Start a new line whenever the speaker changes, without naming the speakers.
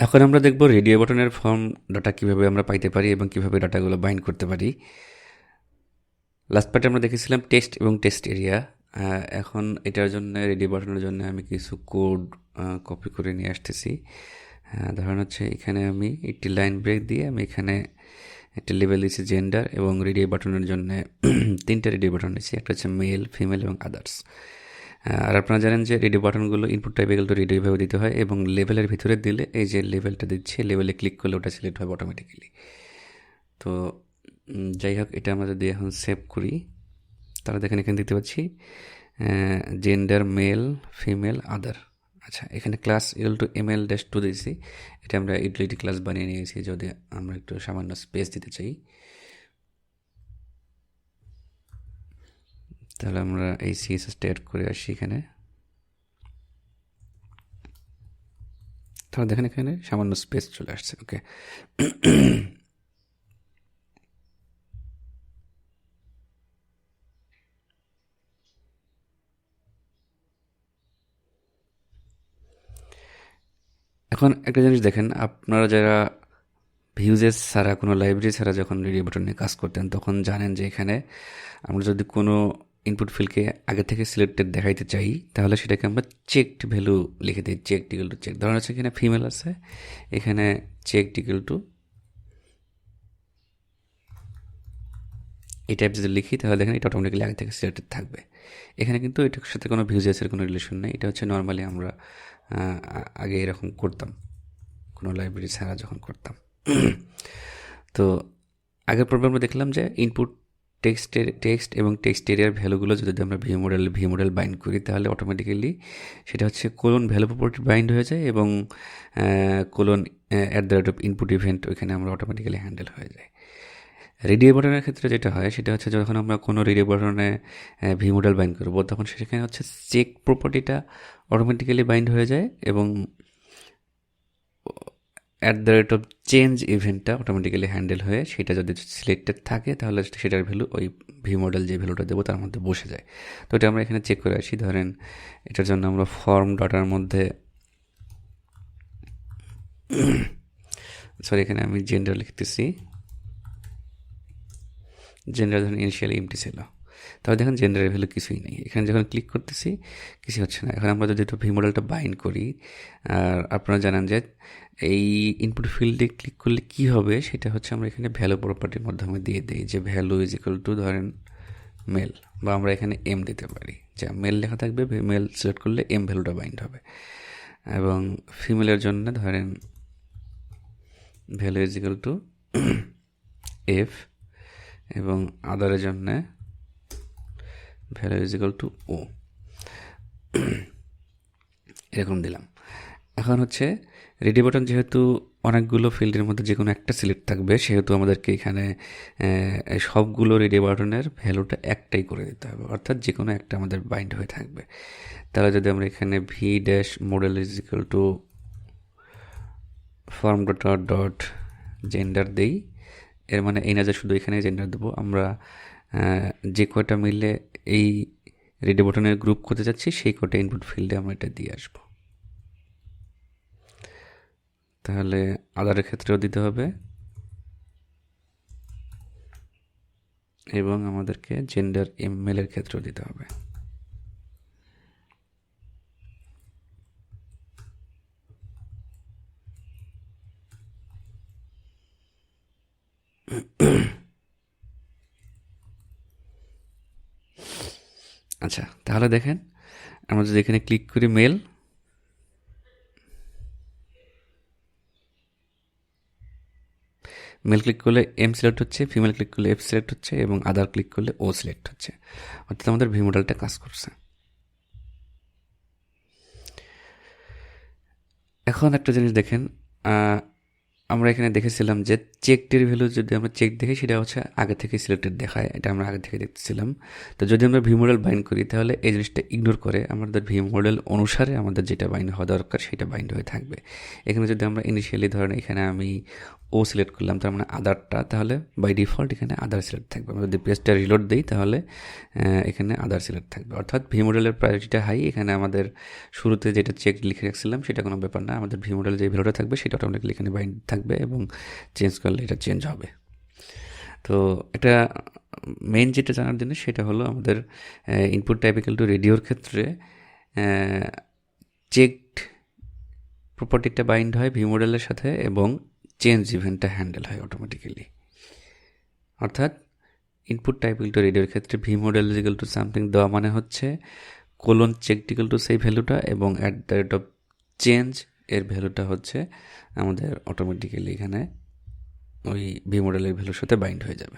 এখন আমরা দেখব রেডিও বাটনের ফর্ম ডাটা কিভাবে আমরা পাইতে পারি এবং কিভাবে ডাটাগুলো বাইন্ড করতে পারি। লাস্ট পার্টে আমরা দেখেছিলাম টেস্ট এবং টেস্ট এরিয়া। এখন এটার জন্য রেডিও বাটনের জন্য আমি কিছু কোড কপি করে নিয়ে আসতেছি। ধরেন হচ্ছে এখানে আমি একটি লাইন ব্রেক দিয়ে আমি এখানে একটা লেভেল দিয়েছি জেন্ডার, এবং রেডিও বাটনের জন্য তিনটা রেডিও বাটন দিয়েছি, একটা হচ্ছে মেল, ফিমেল এবং আদার্স। আর আপনারা জানেন যে রেডিও বাটনগুলো ইনপুট টাইপ এগুলো রেডিওভাবে দিতে হয়, এবং লেভেলের ভিতরে দিলে এই যে লেভেলটা দিচ্ছে, লেভেলে ক্লিক করলে ওটা সিলেক্ট হবে অটোমেটিক্যালি। তো যাই হোক, এটা আমরা যদি এখন সেভ করি তাহলে দেখেন এখানে দেখতে পাচ্ছি জেন্ডার মেল, ফিমেল, আদার। আচ্ছা, এখানে ক্লাস ml-2 দিয়েছি, এটা আমরা ইউটিলিটি ক্লাস বানিয়ে নিয়েছি যদি আমরা একটু সামান্য স্পেস দিতে চাই। তাহলে আমরা এই সিএসএসটা অ্যাড করে আসি এখানে। তাহলে দেখেন এখানে সামান্য স্পেস চলে আসছে। ওকে, এখন একটা জিনিস দেখেন, আপনারা যারা ভিউজেস ছাড়া, কোনো লাইব্রেরি ছাড়া যখন রেডিও বাটন নিয়ে কাজ করতেন তখন জানেন যে এখানে আমরা যদি কোনো ইনপুট ফিল্ডকে আগে থেকে সিলেক্টেড দেখাইতে চাই তাহলে সেটাকে আমরা চেকড ভ্যালু লিখে দিই, চেকড ইকুয়াল টু চেক। ধরেন হচ্ছে এখানে ফিমেল আছে, এখানে চেকড ইকুয়াল টু এই টাইপ যদি লিখি তাহলে দেখেন এটা অটোমেটিক্যালি আগে থেকে সিলেক্টেড থাকবে। এখানে কিন্তু এটার সাথে কোনো ভিউজেসের কোনো রিলেশন নেই, এটা হচ্ছে নর্মালি আমরা আগে এরকম করতাম কোনো লাইব্রেরি ছাড়া যখন করতাম। তো আগের প্রবলেমে দেখলাম যে ইনপুট টেক্সট এবং টেক্সট এরিয়ার ভ্যালুগুলো যদি আমরা ভি মডেল বাইন্ড করি তাহলে অটোমেটিক্যালি সেটা হচ্ছে কোলন ভ্যালু প্রপার্টি বাইন্ড হয়ে যায়, এবং colon at the rate of input event ওইখানে আমরা অটোমেটিক্যালি হ্যান্ডেল হয়ে যায়। রেডিও বাটনের ক্ষেত্রে যেটা হয় সেটা হচ্ছে যখন আমরা কোনো রেডিও বাটনে ভি মডেল বাইন্ড করবো তখন সেখানে হচ্ছে চেক প্রপার্টিটা অটোমেটিক্যালি বাইন্ড হয়ে যায়, এবং at the rate of change ইভেন্টটা অটোমেটিক্যালি হ্যান্ডেল হয়ে সেটা যদি সিলেক্টেড থাকে তাহলে সেটার ভ্যালু ওই ভি মডেল যে ভ্যালুটা দেবো তার মধ্যে বসে যায়। তো এটা আমরা এখানে চেক করে আসি। ধরেন এটার জন্য আমরা ফর্ম ডাটার মধ্যে সরি এখানে আমি জেন্ডার লিখতেছি, জেন্ডার ধরেন ইনিশিয়ালি এমটি ছিল, তাহলে দেখেন জেন্ডারের ভ্যালু কিছুই নেই। এখানে যখন ক্লিক করতেছি কিছু হচ্ছে না। এখন আমরা যদি একটু ভি মডেলটা বাইন্ড করি, আর আপনারা জানেন যে এই ইনপুট ফিল্ডে ক্লিক করলে কি হবে সেটা হচ্ছে আমরা এখানে ভ্যালু প্রপার্টির মাধ্যমে দিয়ে দিই যে ভ্যালু ইজ ইকুয়াল টু ধরেন মেল, বা আমরা এখানে এম দিতে পারি, যে মেল লেখা থাকবে, মেল সিলেক্ট করলে এম ভ্যালুটা বাইন্ড হবে, এবং ফিমেলের জন্য ধরেন value is equal to F, এবং আদারের জন্য ভ্যালু ইজ ইকুয়াল টু ও, এরকম দিলাম। এখন হচ্ছে রেডিও বাটন যেহেতু অনেকগুলো ফিল্ডের মধ্যে যে কোনো একটা সিলেক্ট থাকবে সেহেতু আমাদেরকে এখানে সবগুলো রেডিও বাটনের ভ্যালুটা একটাই করে দিতে হবে, অর্থাৎ যে কোনো একটা আমাদের বাইন্ড হয়ে থাকবে। তাহলে যদি আমরা এখানে V dash model is equal to form dot dot gender দেই, এর মানে এই না যে শুধু এখানে জেন্ডার দেবো, আমরা যে কয়টা মিলে এই রেডিও বাটনের গ্রুপ করতে যাচ্ছি সেই কয়টা ইনপুট ফিল্ডে আমরা এটা দিয়ে আসবো। তাহলে আদারের ক্ষেত্রেও দিতে হবে, এবং আমাদেরকে জেন্ডার মেলের ক্ষেত্রেও দিতে হবে। আচ্ছা, তাহলে দেখেন আমরা যদি এখানে ক্লিক করি মেল, মেল ক্লিক করলে এম সিলেক্ট হচ্ছে, ফিমেল ক্লিক করলে এফ সিলেক্ট হচ্ছে, এবং আদার ক্লিক করলে ও সিলেক্ট হচ্ছে, অর্থাৎ আমাদের ভি মডেলটা কাজ করছে। এখন একটা জিনিস দেখেন, আমরা এখানে দেখেছিলাম যে চেকটির ভ্যালু যদি আমরা চেক দেখি সেটা হচ্ছে আগে থেকে সিলেক্টেড দেখায়, এটা আমরা আগে থেকে দেখতেছিলাম। তো যদি আমরা ভি মডেল বাইন্ড করি তাহলে এই জিনিসটা ইগনোর করে আমাদের ভি মডেল অনুসারে আমাদের যেটা বাইন্ড হওয়া দরকার সেটা বাইন্ড হয়ে থাকবে। এখানে যদি আমরা ইনিশিয়ালি ধরেন এখানে আমি ও সিলেক্ট করলাম, তার মানে আদারটা, তাহলে বাই ডিফল্ট এখানে আদার সিলেক্ট থাকবে। আমরা যদি পেজটা রিলোড দিই তাহলে এখানে আদার সিলেক্ট থাকবে, অর্থাৎ ভি মডেলের প্রায়োরিটিটা হাই। এখানে আমাদের শুরুতে যেটা চেক লিখে রাখছিলাম সেটা কোনো ব্যাপার না, আমাদের ভি মডেলে যে ভ্যালুটা থাকবে সেটা অটোমেটিক্যালি এখানে বাইন্ড থাকবে এবং চেঞ্জ করলে এটা চেঞ্জ হবে। তো এটা মেইন যেটা জানার জন্য সেটা হলো আমাদের ইনপুট টাইপ ইকুয়াল টু রেডিওর ক্ষেত্রে চেকড প্রপার্টিটা বাইন্ড হয় ভি মডেলের সাথে এবং চেঞ্জ ইভেন্টটা হ্যান্ডেল হয় অটোমেটিক্যালি। অর্থাৎ ইনপুট টাইপ ইকুয়াল টু রেডিওর ক্ষেত্রে V model equal to something দেওয়া মানে হচ্ছে কোলন চেকড ইকুয়াল টু সেই ভ্যালুটা এবং at the rate of change এর ভ্যালুটা হচ্ছে আমাদের অটোমেটিক্যালি এখানে ওই ভি মডেলের ভ্যালুর সাথে বাইন্ড হয়ে যাবে।